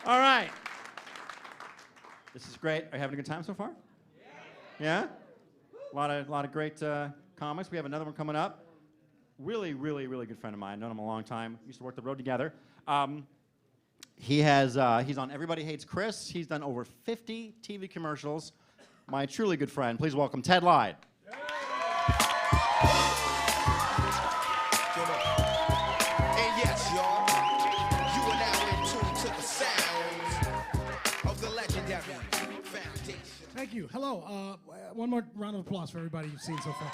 All right. This is great. Are you having a good time so far? Yeah? A lot of great comics. We have another one coming up. Really, really, really good friend of mine. Known him a long time. Used to work the road together. He's on Everybody Hates Chris. He's done over 50 TV commercials. My truly good friend. Please welcome Ted Lyde. Thank you. Hello. One more round of applause for everybody you've seen so far.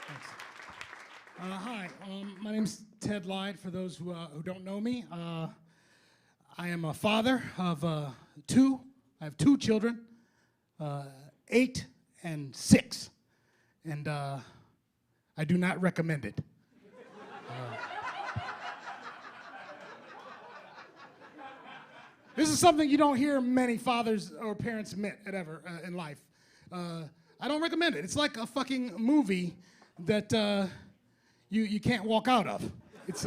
Thanks. Hi. My name's Ted Lyde. For those who don't know me, I am a father of two. I have two children, 8 and 6, and I do not recommend it. This is something you don't hear many fathers or parents admit ever in life. I don't recommend it. It's like a fucking movie that you can't walk out of. It's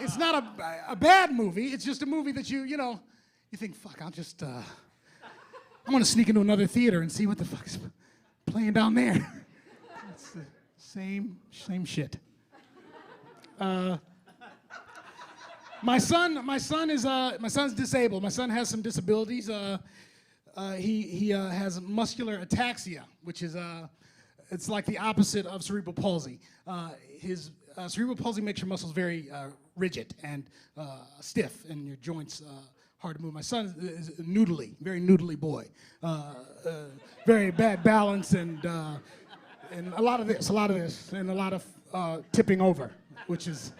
it's not a bad movie. It's just a movie that you think, fuck, I'm gonna sneak into another theater and see what the fuck's playing down there. It's the same shit. My son's disabled. My son has some disabilities. He has muscular ataxia, which is it's like the opposite of cerebral palsy. His cerebral palsy makes your muscles very rigid and stiff, and your joints hard to move. My son is very noodly boy. Very bad balance and a lot of this, and a lot of tipping over. Which is,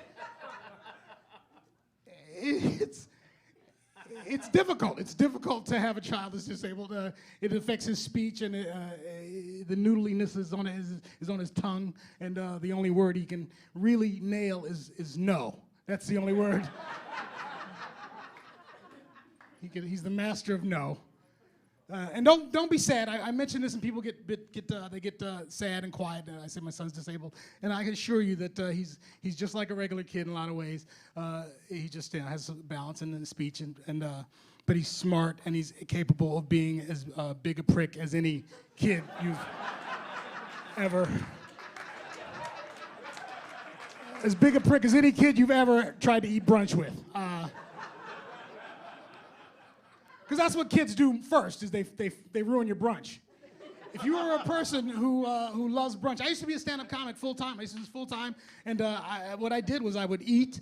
it's difficult. It's difficult to have a child that's disabled. It affects his speech, and the noodliness is on his tongue, and the only word he can really nail is no. That's the only word. He's the master of no. And don't be sad. I mention this and people get sad and quiet. I say my son's disabled, and I can assure you that he's just like a regular kid in a lot of ways. He just has some balance in his speech, but he's smart and he's capable of being as big a prick as any kid you've ever. As big a prick as any kid you've ever tried to eat brunch with. Because that's what kids do first, is they ruin your brunch. If you are a person who loves brunch, I used to be a stand-up comic full-time. I used to do this full-time, and what I did was I would eat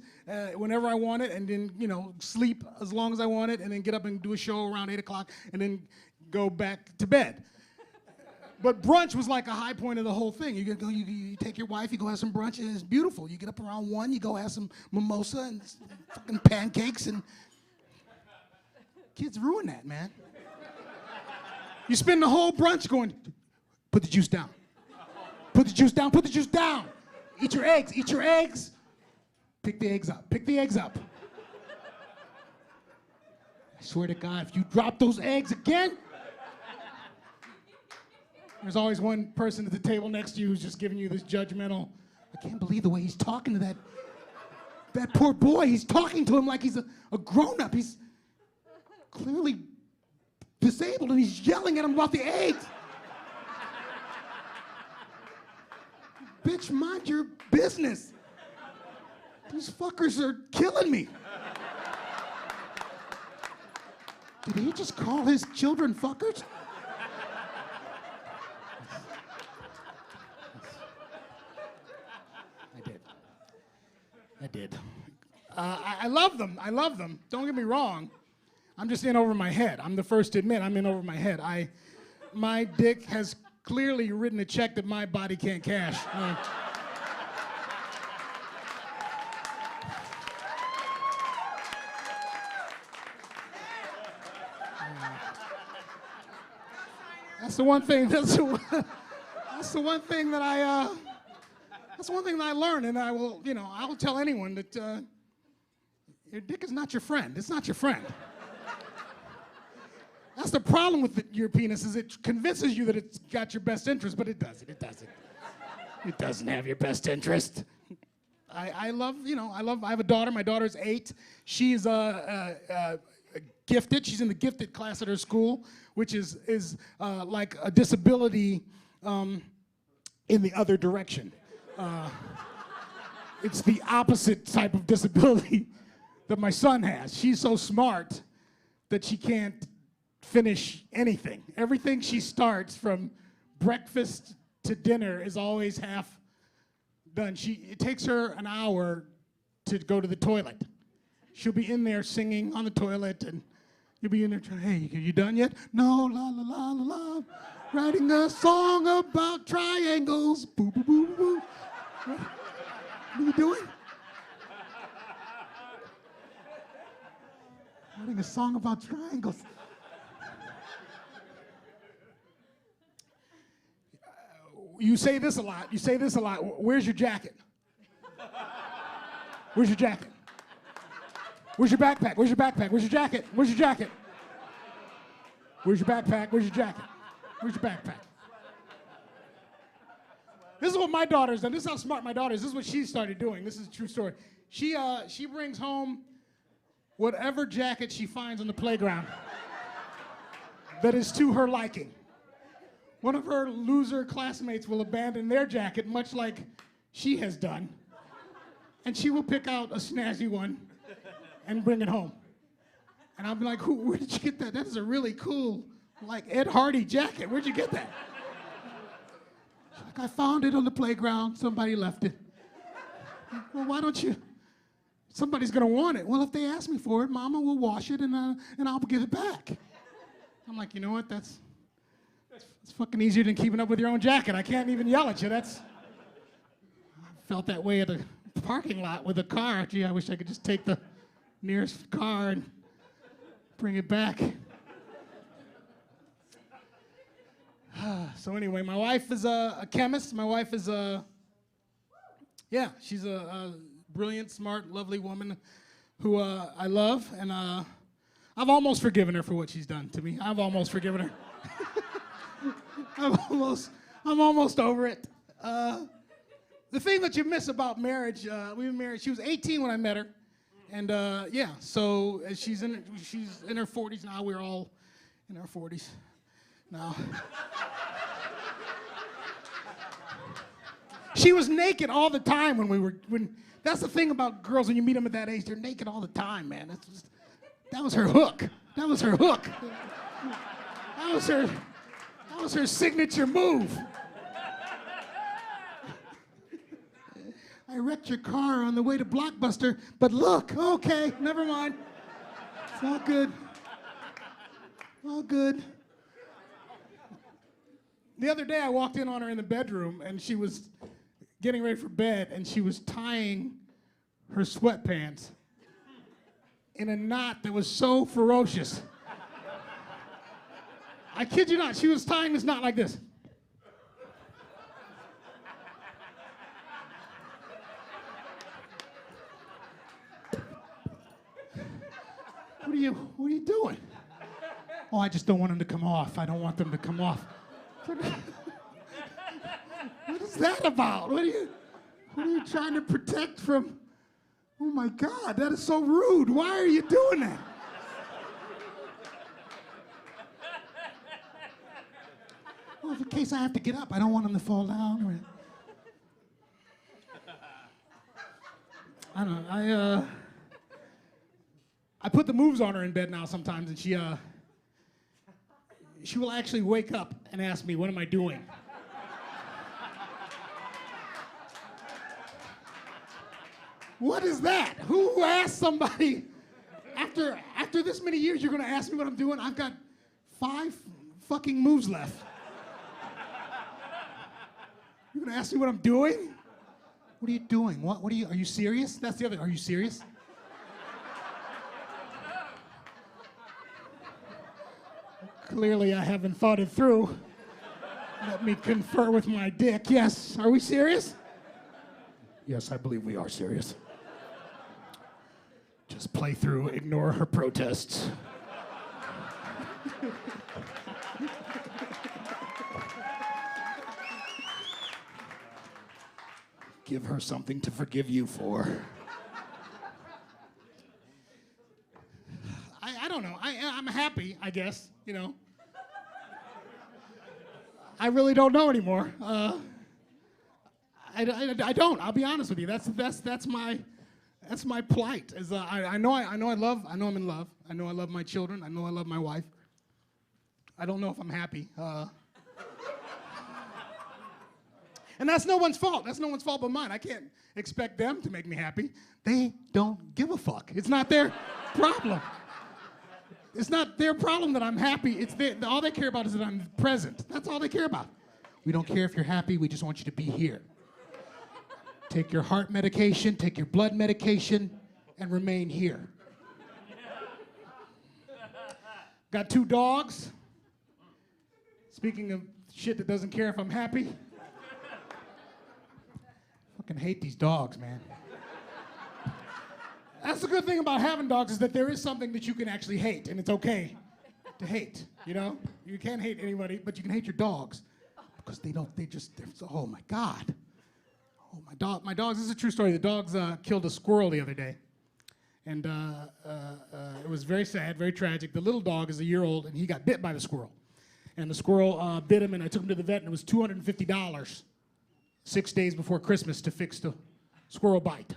whenever I wanted, and then sleep as long as I wanted, and then get up and do a show around 8 o'clock, and then go back to bed. But brunch was like a high point of the whole thing. You take your wife, you go have some brunch, and it's beautiful. You get up around 1, you go have some mimosa and fucking pancakes, and kids ruin that, man. You spend the whole brunch going, put the juice down. Put the juice down, put the juice down. Eat your eggs, eat your eggs. Pick the eggs up, pick the eggs up. I swear to God, if you drop those eggs again, there's always one person at the table next to you who's just giving you this judgmental, I can't believe the way he's talking to that poor boy. He's talking to him like he's a grown-up. He's clearly disabled, and he's yelling at him about the eggs. Bitch, mind your business. These fuckers are killing me. Did he just call his children fuckers? I did. I love them. I love them. Don't get me wrong. I'm just in over my head. I'm the first to admit I'm in over my head. My dick has clearly written a check that my body can't cash. That's the one thing. That's the one thing that I learned, and I will tell anyone that your dick is not your friend. It's not your friend. That's the problem with your penis, is it convinces you that it's got your best interest, but it doesn't. It doesn't. It doesn't have your best interest. I love, I have a daughter. My daughter's 8. She's gifted. She's in the gifted class at her school, which is like a disability in the other direction. It's the opposite type of disability that my son has. She's so smart that she can't finish anything. Everything she starts from breakfast to dinner is always half done. It takes her an hour to go to the toilet. She'll be in there singing on the toilet, and you'll be in there trying, hey, are you done yet? No, la, la, la, la, la. Writing a song about triangles. Boo, boo, boo, boo. What are you doing? Writing a song about triangles. You say this a lot. Where's your jacket? Where's your jacket? Where's your backpack? Where's your backpack? Where's your jacket? Where's your jacket? Where's your backpack? Where's your jacket? Where's your backpack? This is what my daughter's done. This is how smart my daughter is. This is what she started doing. This is a true story. She brings home whatever jacket she finds on the playground that is to her liking. One of her loser classmates will abandon their jacket, much like she has done, and she will pick out a snazzy one and bring it home. And I'll be like, where did you get that? That is a really cool, like, Ed Hardy jacket. Where'd you get that? She's like, I found it on the playground. Somebody left it. Well, why don't you? Somebody's gonna want it. Well, if they ask me for it, Mama will wash it and I'll give it back. I'm like, you know what? That's fucking easier than keeping up with your own jacket. I can't even yell at you. I felt that way at a parking lot with a car. Gee, I wish I could just take the nearest car and bring it back. So anyway, my wife is a chemist. My wife is she's a brilliant, smart, lovely woman who I love, and I've almost forgiven her for what she's done to me. I've almost forgiven her. I'm almost over it. The thing that you miss about marriage, we've been married, she was 18 when I met her. And so she's in her 40s now. We're all in our 40s now. She was naked all the time when that's the thing about girls when you meet them at that age, they're naked all the time, man. That was her hook. That was her hook. That was her signature move. I wrecked your car on the way to Blockbuster, but look, okay, never mind. It's all good. All good. The other day I walked in on her in the bedroom and she was getting ready for bed and she was tying her sweatpants in a knot that was so ferocious. I kid you not, she was tying this knot like this. What are you doing? Oh, I just don't want them to come off. I don't want them to come off. What is that about? What are you trying to protect from? Oh my God, that is so rude. Why are you doing that? Well, in case I have to get up, I don't want them to fall down. I don't know. I put the moves on her in bed now sometimes, and she will actually wake up and ask me, what am I doing? What is that? Who asked somebody, after this many years, you're gonna ask me what I'm doing? I've got 5 fucking moves left. You're gonna ask me what I'm doing? What are you doing? Are you serious? That's the other, are you serious? Clearly, I haven't thought it through. Let me confer with my dick. Yes, are we serious? Yes, I believe we are serious. Just play through, ignore her protests. give her something to forgive you for. I don't know. I'm happy, I guess, you know. I really don't know anymore. I don't. I'll be honest with you. That's my plight. Is I know I'm in love. I know I love my children. I know I love my wife. I don't know if I'm happy. And that's no one's fault. That's no one's fault but mine. I can't expect them to make me happy. They don't give a fuck. It's not their problem. It's not their problem that I'm happy. It's all they care about is that I'm present. That's all they care about. We don't care if you're happy. We just want you to be here. Take your heart medication, take your blood medication, and remain here. Got 2 dogs. Speaking of shit that doesn't care if I'm happy. Fucking hate these dogs, man. That's the good thing about having dogs, is that there is something that you can actually hate, and it's okay to hate, you know? You can't hate anybody, but you can hate your dogs, because they're oh my God. Oh, my dogs, this is a true story. The dogs killed a squirrel the other day, and it was very sad, very tragic. The little dog is a year old, and he got bit by the squirrel, and the squirrel bit him, and I took him to the vet, and it was $250, 6 days before Christmas, to fix the squirrel bite.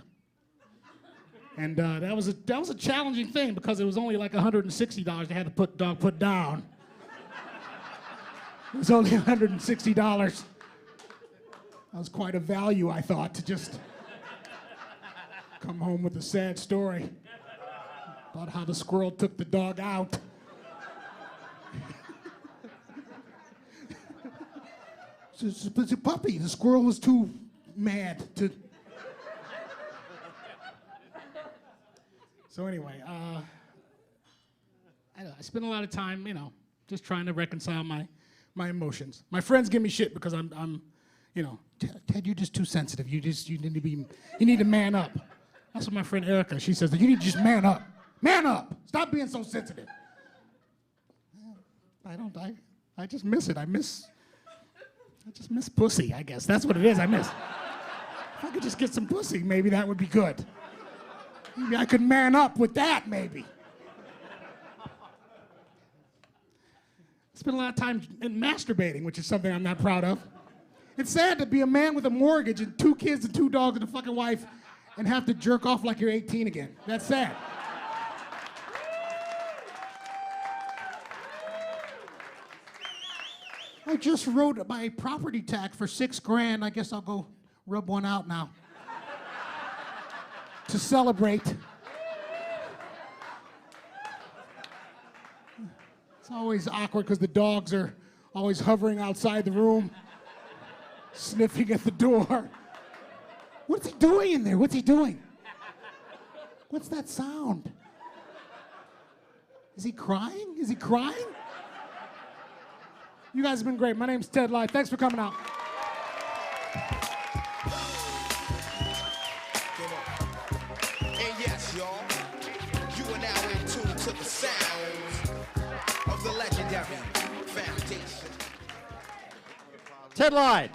And that was a challenging thing, because it was only like $160 they had to put the dog put down. It was only $160. That was quite a value, I thought, to just come home with a sad story about how the squirrel took the dog out. It's a puppy. The squirrel was too mad to. So anyway, I spend a lot of time, you know, just trying to reconcile my emotions. My friends give me shit because I'm, you know, Ted, you're just too sensitive. You need to man up. That's what my friend Erica, she says, that you need to just man up. Man up. Stop being so sensitive. I just miss it. I just miss pussy, I guess. That's what it is, I miss. If I could just get some pussy, maybe that would be good. Maybe I could man up with that, maybe. Spend a lot of time in masturbating, which is something I'm not proud of. It's sad to be a man with a mortgage and 2 kids and 2 dogs and a fucking wife and have to jerk off like you're 18 again. That's sad. I just wrote my property tax for $6,000. I guess I'll go rub one out now to celebrate. It's always awkward because the dogs are always hovering outside the room, sniffing at the door. What's he doing in there? What's he doing? What's that sound? Is he crying? Is he crying? You guys have been great. My name's Ted Lyde. Thanks for coming out. And yes, y'all, you are now in tune to the sounds of the legendary Foundation. Ted Lyde.